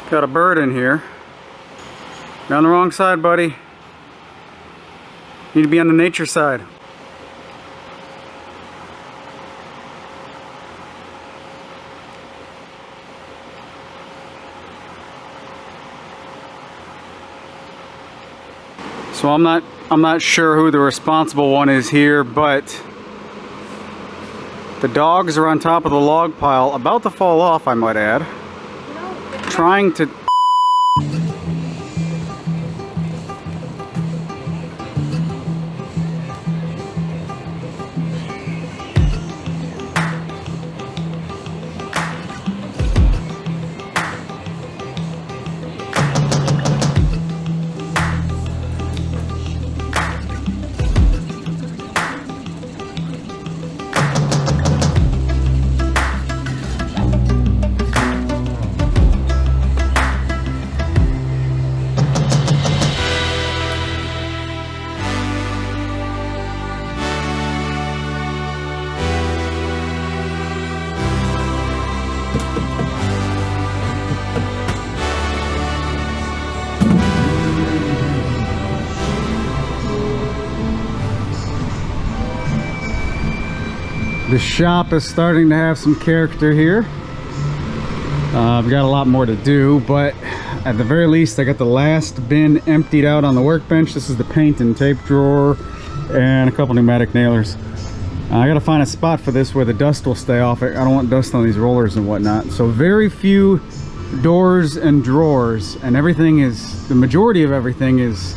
Got a bird in here. You're on the wrong side, buddy. You need to be on the nature side. So I'm not sure who the responsible one is here, but the dogs are on top of the log pile, about to fall off, I might add. Trying to... The shop is starting to have some character here. I've got a lot more to do, but at the very least I got the last bin emptied out on the workbench. This is the paint and tape drawer and a couple pneumatic nailers. I gotta find a spot for this where the dust will stay off it. I don't want dust on these rollers and whatnot. So very few doors and drawers, and everything is, the majority of everything is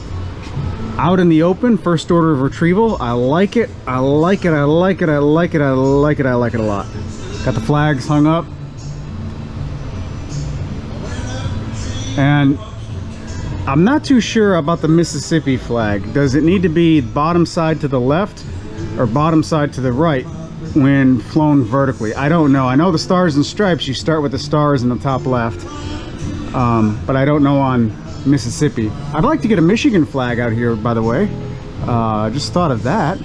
out in the open. First order of retrieval. I like it. I like it. I like it. I like it. I like it. I like it a lot. Got the flags hung up. And I'm not too sure about the Mississippi flag. Does it need to be bottom side to the left or bottom side to the right when flown vertically? I don't know. I know the stars and stripes, you start with the stars in the top left. But I don't know on Mississippi. I'd like to get a Michigan flag out here, by the way. Just thought of that.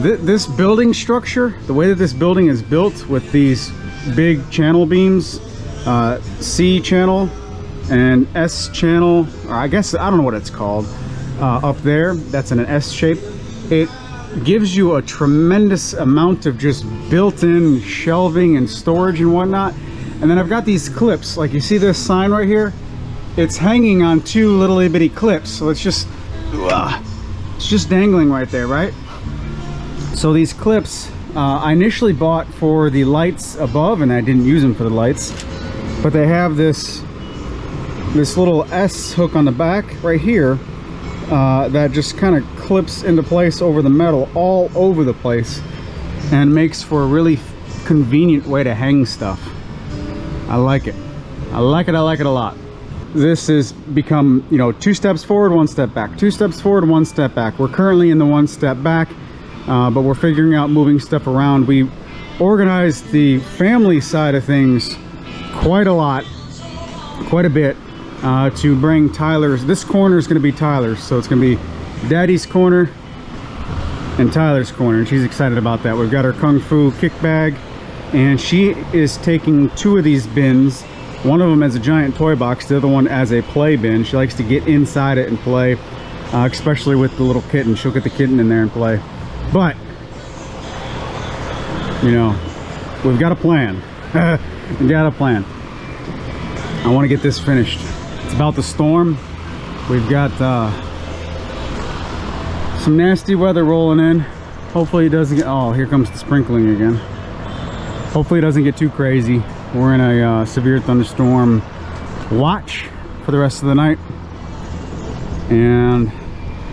This building structure, the way that this building is built with these big channel beams, C channel and S channel, or I guess, I don't know what it's called, up there, that's in an S shape. It gives you a tremendous amount of just built-in shelving and storage and whatnot. And then I've got these clips, like you see this sign right here, it's hanging on two little bitty clips, so it's just dangling right there, right? So these clips I initially bought for the lights above, and I didn't use them for the lights, but they have this little S hook on the back right here that just kind of clips into place over the metal all over the place and makes for a really convenient way to hang stuff. I like it. I like it. I like it a lot. This has become, you know, 2 steps forward, 1 step back, 2 steps forward, 1 step back. We're currently in the 1 step back, but we're figuring out moving stuff around. We organized the family side of things quite a lot, quite a bit, to bring Tyler's. This corner is going to be Tyler's, so it's going to be Daddy's corner and Tyler's corner, and she's excited about that. We've got her Kung Fu kick bag, and she is taking 2 of these bins, one of them as a giant toy box, the other one as a play bin. She likes to get inside it and play, especially with the little kitten. She'll get the kitten in there and play. But, you know, we've got a plan. We've got a plan. I want to get this finished. It's about the storm. We've got some nasty weather rolling in. Hopefully it doesn't get, oh, here comes the sprinkling again. Hopefully it doesn't get too crazy. We're in a severe thunderstorm watch for the rest of the night, and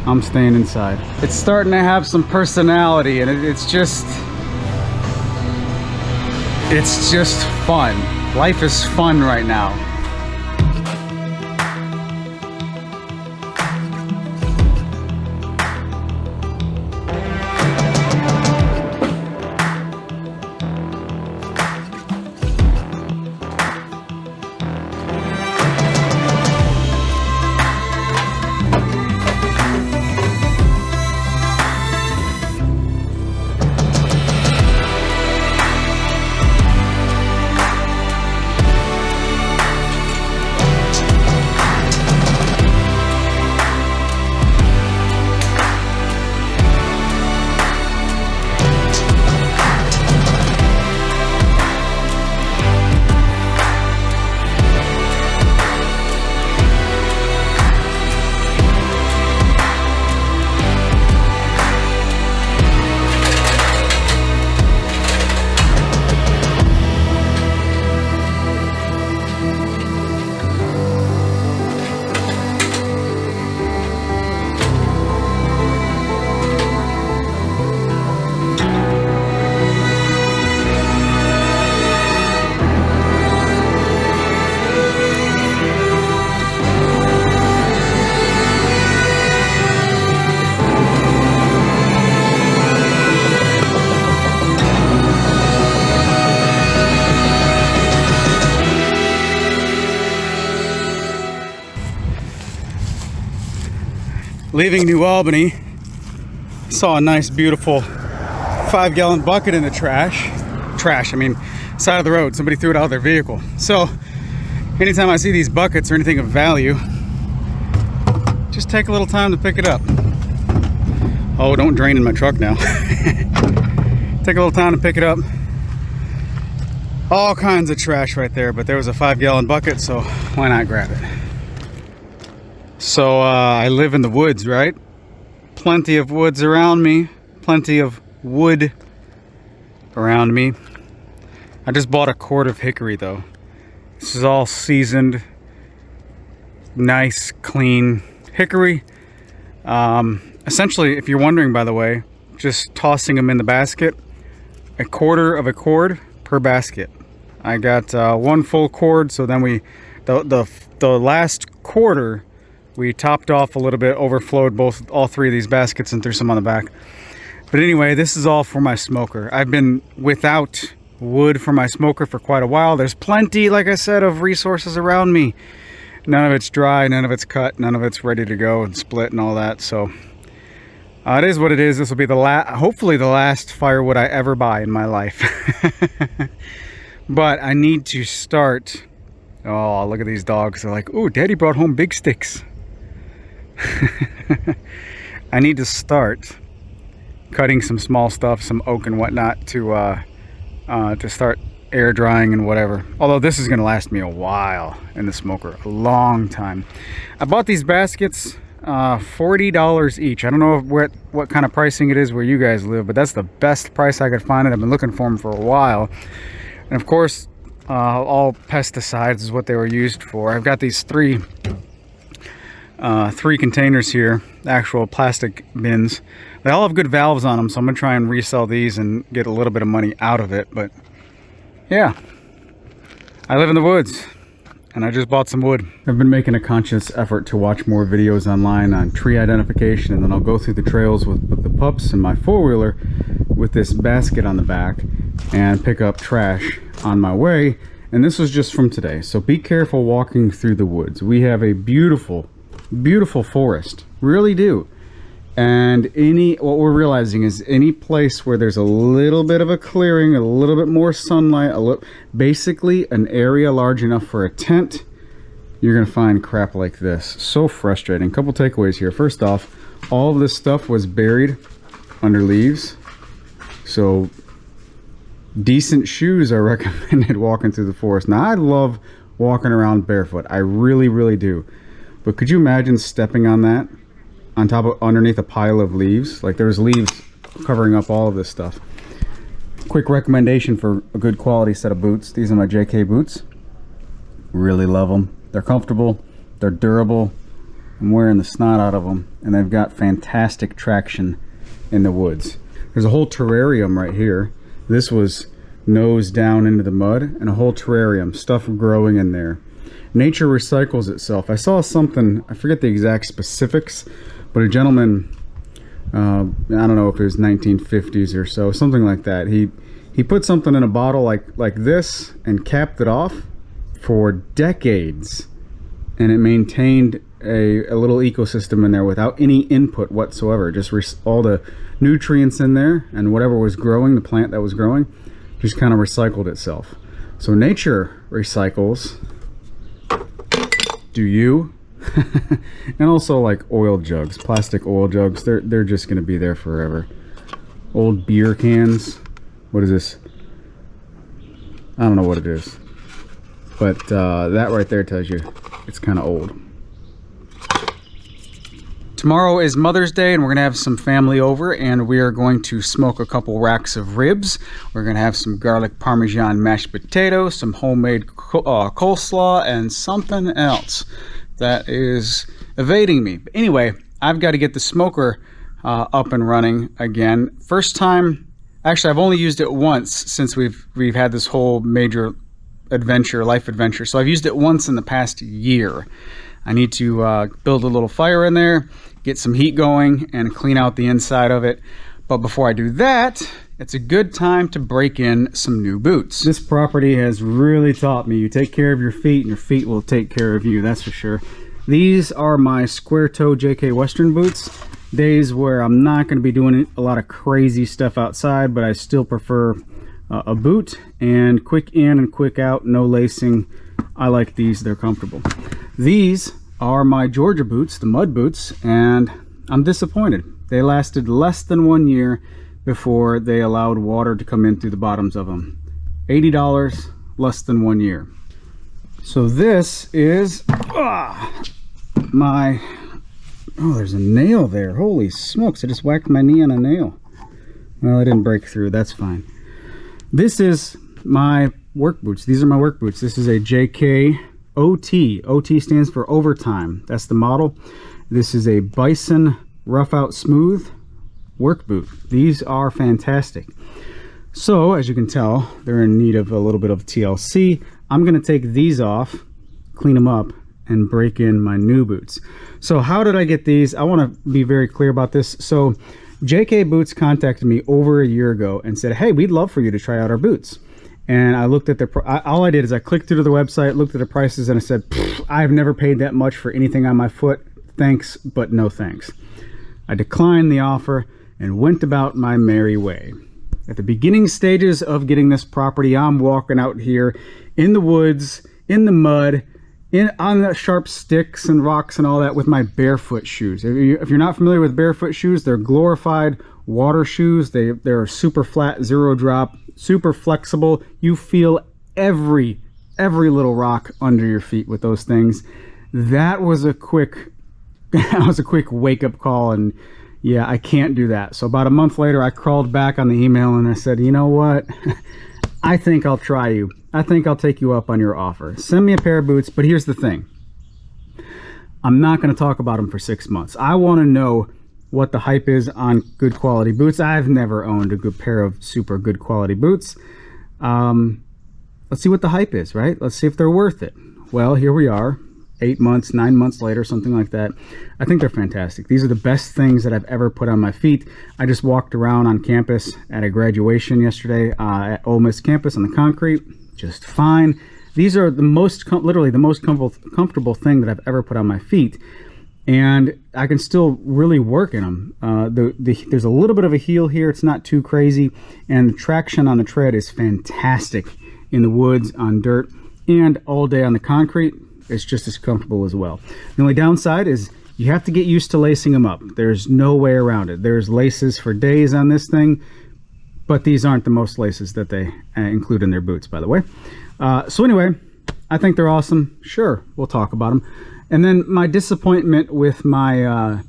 I'm staying inside. It's starting to have some personality, and it's just fun. Life is fun right now. leaving New Albany, saw a nice, beautiful 5-gallon bucket in the trash, I mean, side of the road. Somebody threw it out of their vehicle. So anytime I see these buckets or anything of value, just take a little time to pick it up. Oh, don't drain in my truck now. Take a little time to pick it up. All kinds of trash right there, but there was a 5-gallon bucket, so why not grab it? So I live in the woods, right? Plenty of woods around me, plenty of wood around me. I just bought a cord of hickory though. This is all seasoned, nice, clean hickory. Essentially, if you're wondering, by the way, just tossing them in the basket, 1/4 of a cord per basket. I got one full cord, so then the last quarter we topped off a little bit, overflowed all 3 of these baskets and threw some on the back. But anyway, this is all for my smoker. I've been without wood for my smoker for quite a while. There's plenty, like I said, of resources around me. None of it's dry, none of it's cut, none of it's ready to go and split and all that. So it is what it is. This will be hopefully the last firewood I ever buy in my life. But I need to start. Oh, look at these dogs. They're like, "Ooh, Daddy brought home big sticks." I need to start cutting some small stuff, some oak and whatnot, to start air drying and whatever. Although this is going to last me a while in the smoker, a long time. I bought these baskets, $40 each. I don't know what kind of pricing it is where you guys live, but that's the best price I could find, and I've been looking for them for a while. And of course, all pesticides is what they were used for. I've got these three containers here, actual plastic bins. They all have good valves on them, so I'm gonna try and resell these and get a little bit of money out of it. But yeah, I live in the woods and I just bought some wood. I've been making a conscious effort to watch more videos online on tree identification, and then I'll go through the trails with the pups and my four-wheeler with this basket on the back and pick up trash on my way. And this was just from today, so be careful walking through the woods. We have a beautiful forest, really do. And what we're realizing is any place where there's a little bit of a clearing, a little bit more sunlight, basically an area large enough for a tent, you're gonna find crap like this. So frustrating. Couple takeaways here. First off, all of this stuff was buried under leaves, so decent shoes are recommended walking through the forest. Now I love walking around barefoot, I really do, but could you imagine stepping on that on top of underneath a pile of leaves? Like, there's leaves covering up all of this stuff. Quick recommendation for a good quality set of boots. These are my JK boots. Really love them. They're comfortable, they're durable. I'm wearing the snot out of them, and they've got fantastic traction in the woods. There's a whole terrarium right here. This was nose down into the mud, and a whole terrarium, stuff growing in there. Nature recycles itself. I saw something, I forget the exact specifics, but a gentleman, I don't know if it was 1950s or so, something like that. He put something in a bottle like this and capped it off for decades, and it maintained a little ecosystem in there without any input whatsoever. Just all the nutrients in there, and whatever was growing, the plant that was growing, just kind of recycled itself. So nature recycles. Do you? And also, like oil jugs, plastic oil jugs, they're just going to be there forever. Old beer cans. What is this? I don't know what it is, but that right there tells you it's kind of old. Tomorrow is Mother's Day, and we're gonna have some family over, and we are going to smoke a couple racks of ribs. We're gonna have some garlic parmesan mashed potatoes, some homemade coleslaw, and something else that is evading me. But anyway, I've got to get the smoker up and running again. First time, actually I've only used it once since we've had this whole major life adventure. So I've used it once in the past year. I need to build a little fire in there, get some heat going, and clean out the inside of it. But before I do that, it's a good time to break in some new boots. This property has really taught me, you take care of your feet and your feet will take care of you, that's for sure. These are my square toe JK Western boots. Days where I'm not going to be doing a lot of crazy stuff outside, but I still prefer a boot, and quick in and quick out, no lacing. I like these, they're comfortable. These are my Georgia boots, the mud boots, and I'm disappointed. They lasted less than 1 year before they allowed water to come in through the bottoms of them. $80, less than 1 year. So this is my, oh, there's a nail there. Holy smokes, I just whacked my knee on a nail. Well, I didn't break through, that's fine. This is my work boots. These are my work boots. This is a JK OT. OT stands for overtime. That's the model. This is a Bison Rough Out Smooth work boot. These are fantastic. So, as you can tell, they're in need of a little bit of TLC. I'm going to take these off, clean them up, and break in my new boots. So how did I get these? I want to be very clear about this. So JK Boots contacted me over a year ago and said, hey, we'd love for you to try out our boots. And I looked at all I did is I clicked through to the website, looked at the prices, and I said, I've never paid that much for anything on my foot. Thanks, but no thanks. I declined the offer and went about my merry way. At the beginning stages of getting this property, I'm walking out here in the woods, in the mud, on the sharp sticks and rocks and all that with my barefoot shoes. If you're not familiar with barefoot shoes, they're glorified water shoes. They're super flat, zero drop, super flexible. You feel every little rock under your feet with those things. That was a quick wake up call, and yeah, I can't do that. So about a month later, I crawled back on the email and I said, you know what? I think I'll try you. I think I'll take you up on your offer. Send me a pair of boots, but here's the thing. I'm not going to talk about them for 6 months. I want to know what the hype is on good quality boots. I've never owned a good pair of super good quality boots. Let's see what the hype is, right? Let's see if they're worth it. Well, here we are, 8 months, 9 months later, something like that. I think they're fantastic. These are the best things that I've ever put on my feet. I just walked around on campus at a graduation yesterday at Ole Miss campus on the concrete, just fine. These are the most, literally the most comfortable thing that I've ever put on my feet. And I can still really work in them. There's a little bit of a heel here. It's not too crazy. And the traction on the tread is fantastic in the woods, on dirt, and all day on the concrete. It's just as comfortable as well. The only downside is you have to get used to lacing them up. There's no way around it. There's laces for days on this thing, but these aren't the most laces that they include in their boots, by the way. So anyway, I think they're awesome. Sure, we'll talk about them. And then my disappointment with my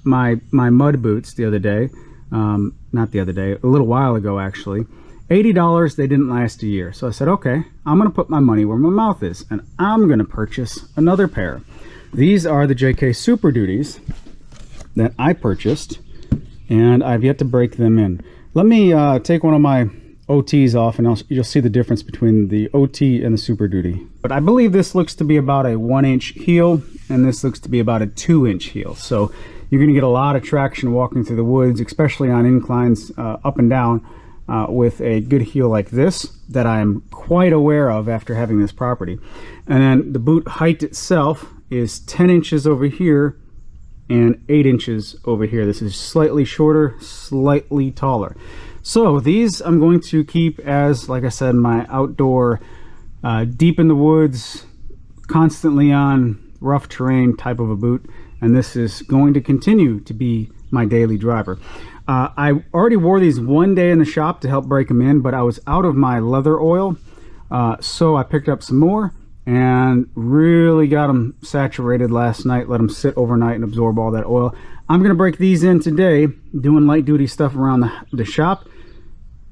my mud boots the other day, not the other day, a little while ago actually. $80, they didn't last a year. So I said, okay, I'm gonna put my money where my mouth is, and I'm gonna purchase another pair. These are the JK Super Duties that I purchased, and I've yet to break them in. Let me take one of my OTs off, and you'll see the difference between the OT and the Super Duty. But I believe this looks to be about a 1-inch heel, and this looks to be about a 2-inch heel. So you're gonna get a lot of traction walking through the woods, especially on inclines up and down, with a good heel like this that I'm quite aware of after having this property. And then the boot height itself is 10 inches over here and 8 inches over here. This is slightly shorter, slightly taller. So these I'm going to keep as, like I said, my outdoor, deep in the woods, constantly on rough terrain type of a boot. And this is going to continue to be my daily driver. I already wore these one day in the shop to help break them in, but I was out of my leather oil. So I picked up some more and really got them saturated last night, let them sit overnight and absorb all that oil. I'm gonna break these in today, doing light duty stuff around the shop,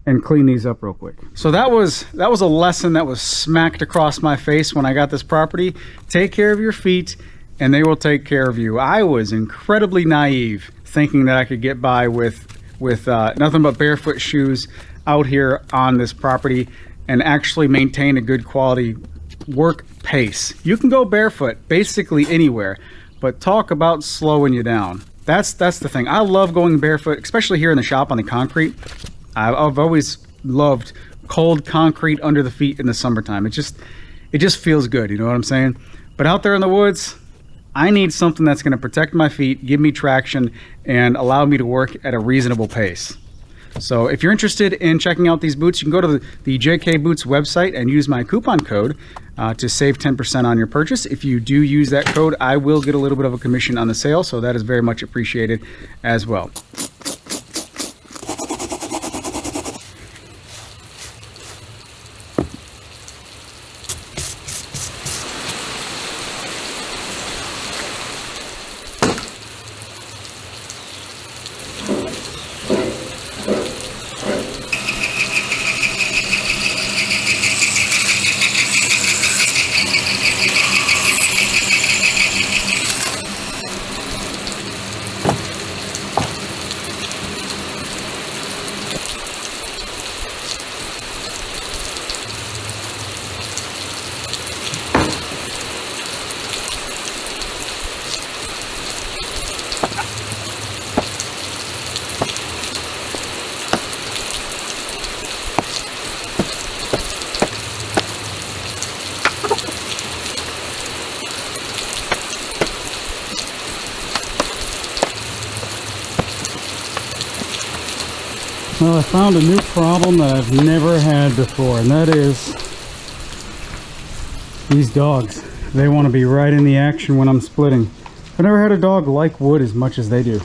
and clean these up real quick. So that was a lesson that was smacked across my face when I got this property. Take care of your feet and they will take care of you. I was incredibly naive, thinking that I could get by with nothing but barefoot shoes out here on this property and actually maintain a good quality work pace. You can go barefoot basically anywhere, but talk about slowing you down. That's the thing. I love going barefoot, especially here in the shop on the concrete. I've always loved cold concrete under the feet in the summertime. It just feels good, you know what I'm saying? But out there in the woods, I need something that's going to protect my feet, give me traction, and allow me to work at a reasonable pace. So if you're interested in checking out these boots, you can go to the JK Boots website and use my coupon code to save 10% on your purchase. If you do use that code, I will get a little bit of a commission on the sale, so that is very much appreciated as well. Well, I found a new problem that I've never had before, and that is these dogs. They want to be right in the action when I'm splitting. I've never had a dog like wood as much as they do.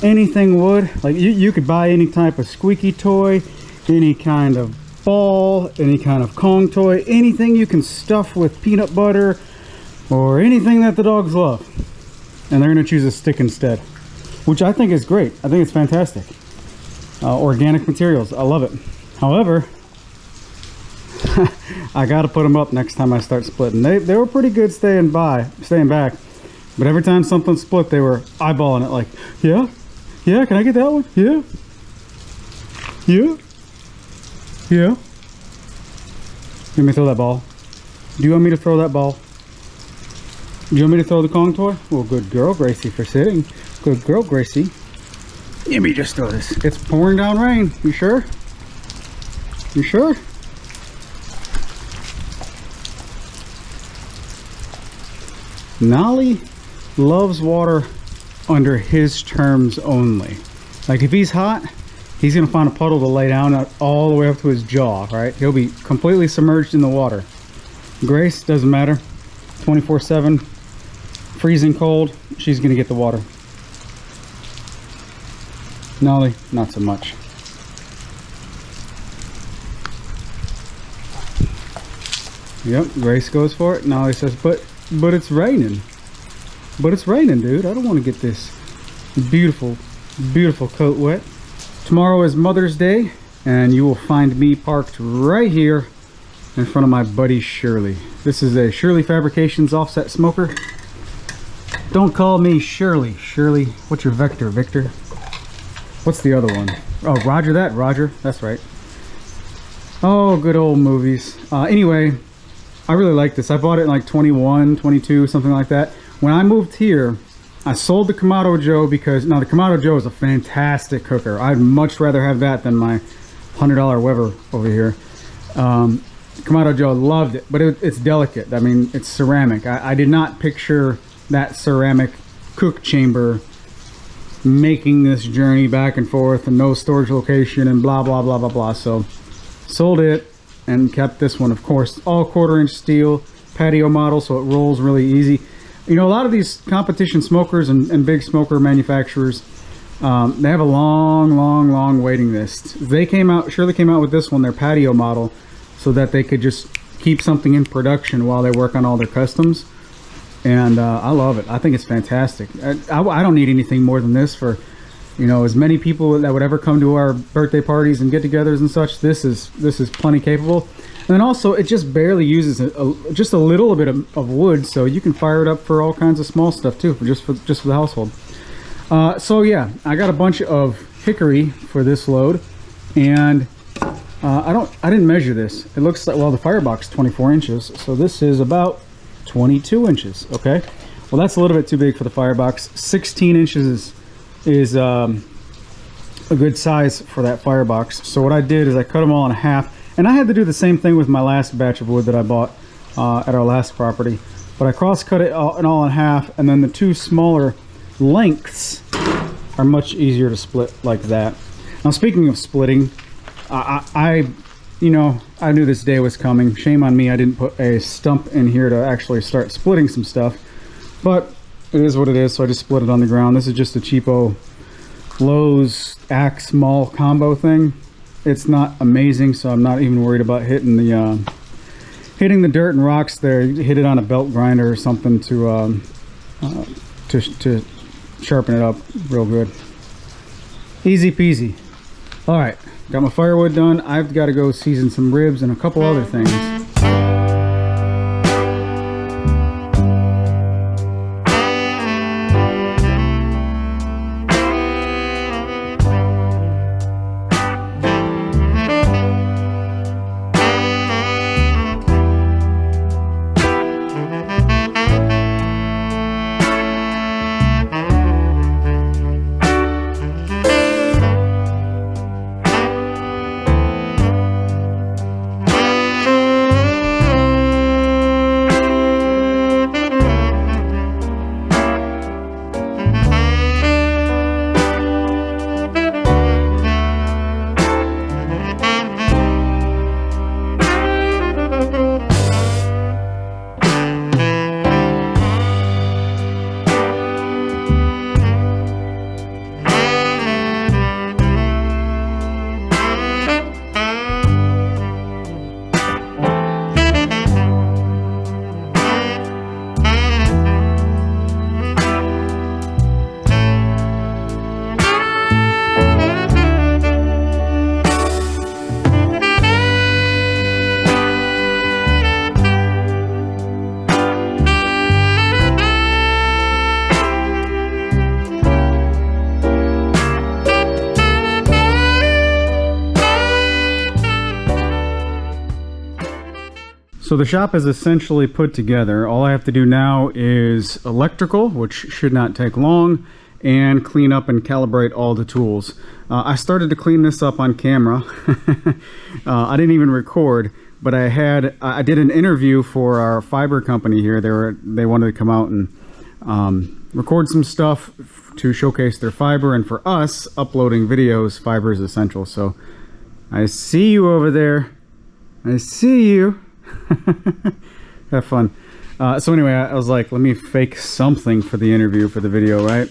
Anything wood, like you could buy any type of squeaky toy, any kind of ball, any kind of Kong toy, anything you can stuff with peanut butter or anything that the dogs love. And they're going to choose a stick instead, which I think is great. I think it's fantastic. Organic materials, I love it. However, I got to put them up next time I start splitting. They were pretty good staying back, but every time something split, they were eyeballing it like, yeah, can I get that one? Yeah. Let me throw that ball. Do you want me to throw that ball? Do you want me to throw the Kong toy? Well, good girl, Gracie, for sitting. Good girl, Gracie. Let me just throw this. It's pouring down rain. You sure? You sure? Nolly loves water under his terms only. Like if he's hot, he's gonna find a puddle to lay down all the way up to his jaw, right? He'll be completely submerged in the water. Grace, doesn't matter. 24/7, freezing cold, she's gonna get the water. Nolly, not so much. Yep, Grace goes for it. Nolly says, but it's raining. But it's raining, dude. I don't want to get this beautiful, beautiful coat wet. Tomorrow is Mother's Day, and you will find me parked right here in front of my buddy Shirley. This is a Shirley Fabrications offset smoker. Don't call me Shirley. Shirley, what's your vector, Victor? What's the other one? Oh, Roger that, Roger. That's right. Oh, good old movies. Anyway, I really like this. I bought it in like 21, 22, something like that. When I moved here, I sold the Kamado Joe because, now the Kamado Joe is a fantastic cooker. I'd much rather have that than my $100 Weber over here. Kamado Joe, loved it, but it's delicate. I mean, it's ceramic. I did not picture that ceramic cook chamber making this journey back and forth and no storage location and blah blah blah blah blah. So sold it and kept this one, of course, all 1/4-inch steel patio model, so it rolls really easy. You know, a lot of these competition smokers and big smoker manufacturers, they have a long waiting list. Shirley came out with this one, their patio model, so that they could just keep something in production while they work on all their customs. And I love it. I think it's fantastic. I don't need anything more than this for, you know, as many people that would ever come to our birthday parties and get-togethers and such. This is plenty capable. And then also, it just barely uses just a little bit of wood, so you can fire it up for all kinds of small stuff too, just for the household. So yeah, I got a bunch of hickory for this load, and I didn't measure this. It looks like, well, the firebox is 24 inches, so this is about 22 inches. Okay, well, that's a little bit too big for the firebox. 16 inches is a good size for that firebox. So what I did is I cut them all in half, and I had to do the same thing with my last batch of wood that I bought at our last property. but I cross-cut it all in half, and then the two smaller lengths are much easier to split like that. Now, speaking of splitting, I knew this day was coming. Shame on me, I didn't put a stump in here to actually start splitting some stuff, but it is what it is, so I just split it on the ground. This is just a cheapo Lowe's axe maul combo thing. It's not amazing, so I'm not even worried about hitting the dirt and rocks there. Hit it on a belt grinder or something to sharpen it up real good. Easy peasy. All right, got my firewood done. I've got to go season some ribs and a couple other things. So the shop is essentially put together. All I have to do now is electrical, which should not take long, and clean up and calibrate all the tools. I started to clean this up on camera. I didn't even record, but I did an interview for our fiber company here. They wanted to come out and record some stuff to showcase their fiber, and for us uploading videos, fiber is essential. So I see you over there. I see you. Have fun. So anyway, I was like, let me fake something for the interview, for the video, right?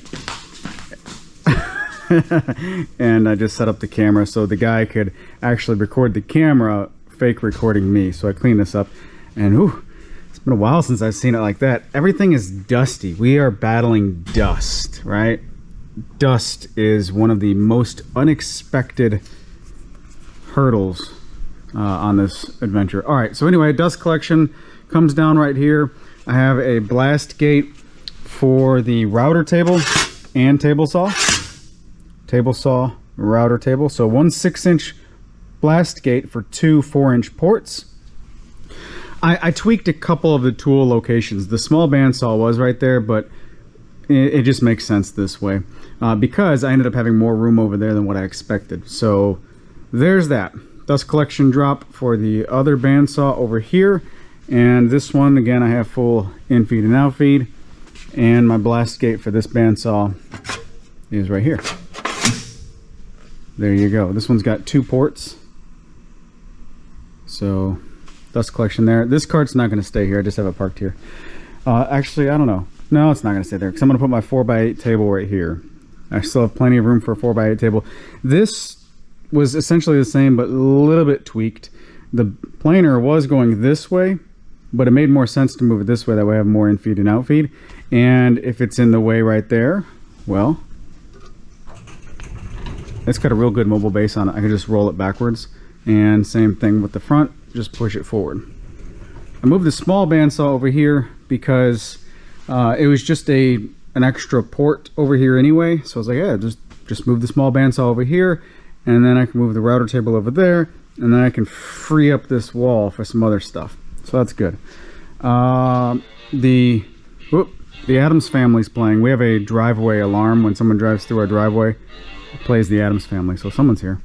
And I just set up the camera so the guy could actually record the camera, fake recording me. So I cleaned this up, and ooh, it's been a while since I've seen it like that. Everything is dusty. We are battling dust, right? Dust is one of the most unexpected hurdles on this adventure. All right, so anyway, dust collection comes down right here. I have a blast gate for the router table and table saw, router table. So one 6-inch blast gate for two 4-inch ports. I tweaked a couple of the tool locations. The small bandsaw was right there, but it just makes sense this way because I ended up having more room over there than what I expected. So there's that. Dust collection drop for the other bandsaw over here, and this one again I have full in feed and out feed, and my blast gate for this bandsaw is right here. There you go. This one's got 2 ports, so dust collection there. This cart's not going to stay here. I just have it parked here. Actually, I don't know. No, it's not going to stay there because I'm going to put my 4x8 table right here. I still have plenty of room for a 4x8 table. This was essentially the same, but a little bit tweaked. The planer was going this way, but it made more sense to move it this way. That way I have more in feed and out feed. And if it's in the way right there, well, it's got a real good mobile base on it. I can just roll it backwards. And same thing with the front, just push it forward. I moved the small bandsaw over here because it was just an extra port over here anyway. So I was like, yeah, just move the small bandsaw over here, and then I can move the router table over there, and then I can free up this wall for some other stuff. So that's good. The Addams Family's playing. We have a driveway alarm. When someone drives through our driveway, it plays the Addams Family, so someone's here.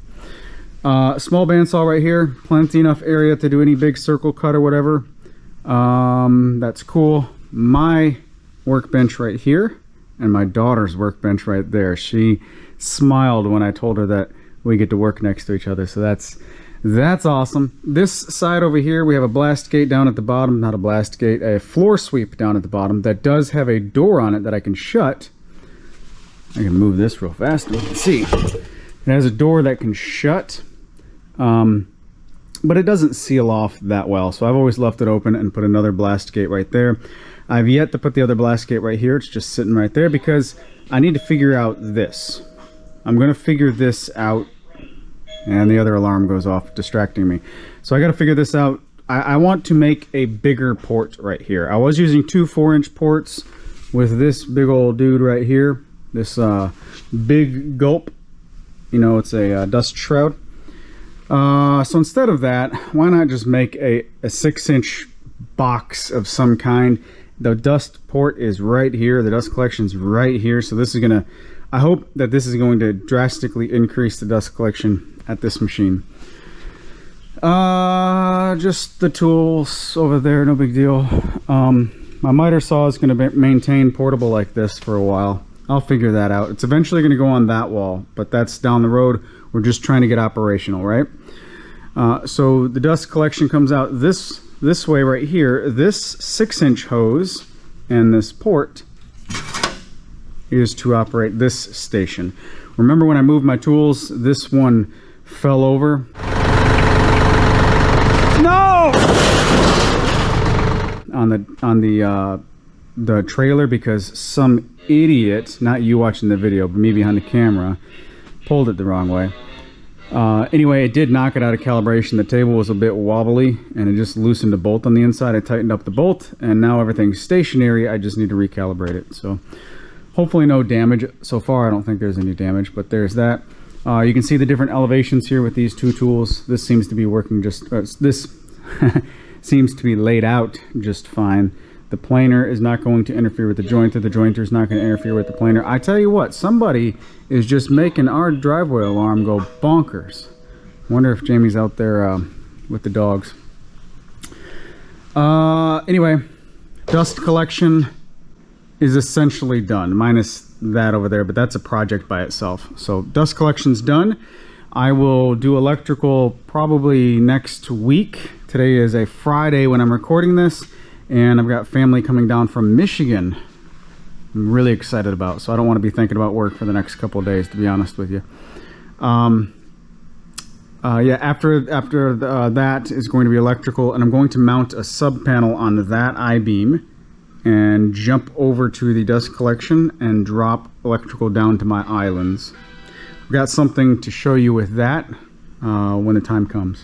Small bandsaw right here. Plenty enough area to do any big circle cut or whatever. That's cool. my workbench right here and my daughter's workbench right there. She smiled when I told her that we get to work next to each other, so that's awesome. This side over here, we have a blast gate down at the bottom, not a blast gate, a floor sweep down at the bottom that does have a door on it that I can shut. I can move this real fast. You can see it has a door that can shut, but it doesn't seal off that well, so I've always left it open and put another blast gate right there. I've yet to put the other blast gate right here. It's just sitting right there because I need to figure out this. I'm going to figure this out, and the other alarm goes off, distracting me. So I got to figure this out. I want to make a bigger port right here. I was using two 4-inch ports with this big old dude right here. This big gulp. You know, it's a dust shroud. So instead of that, why not just make a 6-inch box of some kind? The dust port is right here. The dust collection's right here. So this is going to, I hope that this is going to drastically increase the dust collection at this machine. Just the tools over there, no big deal. My miter saw is going to maintain portable like this for a while. I'll figure that out. It's eventually going to go on that wall, but that's down the road. We're just trying to get operational, right? So the dust collection comes out this way right here. This 6-inch hose and this port is to operate this station. Remember when I moved my tools, this one fell over. No! On the trailer, because some idiot, not you watching the video, but me behind the camera, pulled it the wrong way. Anyway, it did knock it out of calibration. The table was a bit wobbly and it just loosened a bolt on the inside. I tightened up the bolt and now everything's stationary. I just need to recalibrate it. So hopefully no damage. So far I don't think there's any damage, but there's that. You can see the different elevations here with these two tools. This seems to be working just, this seems to be laid out just fine. The planer is not going to interfere with the jointer. The jointer is not going to interfere with the planer. I tell you what, somebody is just making our driveway alarm go bonkers. Wonder if Jamie's out there with the dogs. Anyway, dust collection is essentially done, minus that over there, but that's a project by itself. So dust collection's done. I will do electrical probably next week. Today is a Friday when I'm recording this. And I've got family coming down from Michigan I'm really excited about, so I don't want to be thinking about work for the next couple of days, to be honest with you. Yeah, after that is going to be electrical, and I'm going to mount a sub panel on that I-beam and jump over to the dust collection and drop electrical down to my islands. I've got something to show you with that when the time comes.